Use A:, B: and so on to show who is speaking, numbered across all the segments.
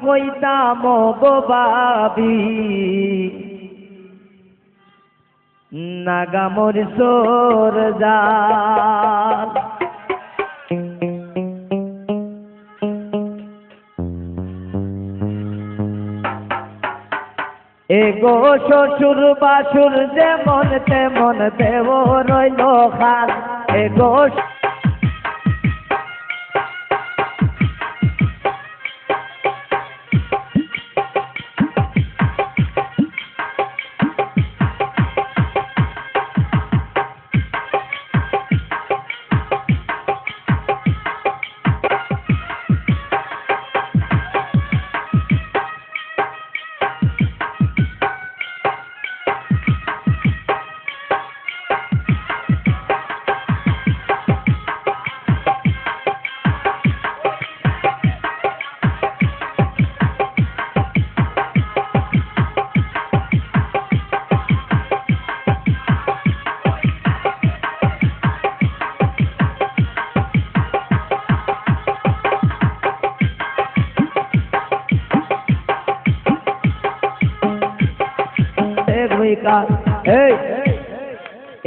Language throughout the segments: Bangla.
A: কইতাম গো বাবি নাগামর সোর জাল এগো শ্বশুর বাসুর যেমন তেমন দেব রইল খান এগো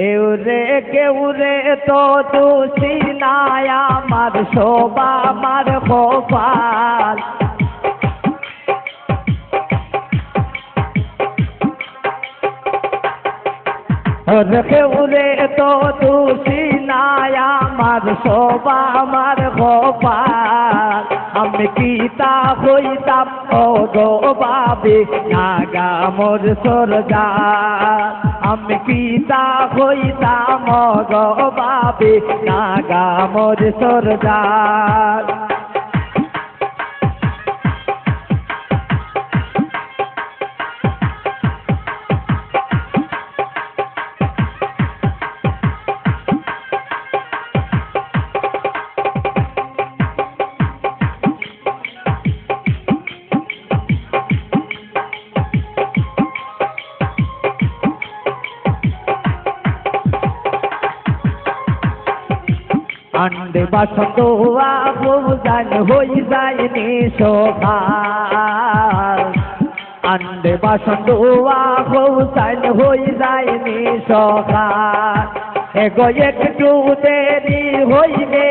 A: এউরে কেউরে তো দোষী নাই আমার শোভা আমার কপাল কেউরে তো দোষী নাই আমার শোভা আমার কপাল আমি পিতা হইতাম ও গো বাবি নাগা মোর সরদার আমি পিতা হইতাম গো বাবি নাগা মোর সরদার আন্ডে বাসন্ত আবুজান হই যায়নি সকাল আন্ডে বাসন্ত আবুজান হই যায়নি সকাল এগো একটু দেরি হইলে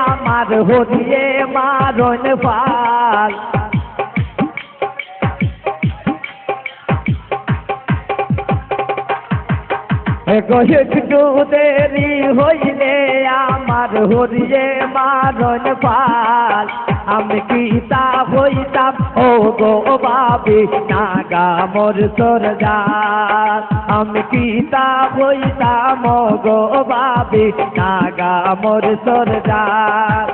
A: আমার হরিয়ে মারণ ফাল এগো একটু দেরি হইলে আমার হরিয়ে মারণ পাল আমি পিতা হইতাম ও গো বাবি নাগা মোর সরদার আমি পিতা হইতাম ও গো বাবি নাগা মোর সরদার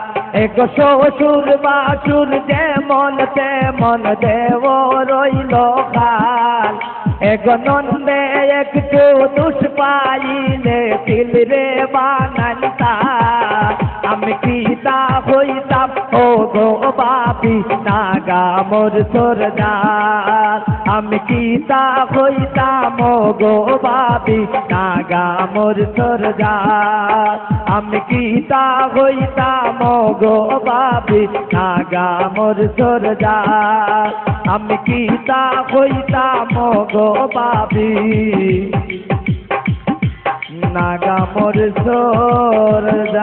A: এগো শ্বশুর বাসুর যেমন তেমন দেব রইল খাল এগো নন্দে একটু দুষ পাইলে দিল রে বানান্তা আমি পিতা হইতাম ও গো বাবি নাগা মোর সরদার আমি পিতা হইতাম ও গো বাবি নাগা মোর সরদার আমি পিতা হইতাম ও গো বাবি নাগা মোর সরদার আমি পিতা হইতাম ও গো বাবি নাগা মোর সরদার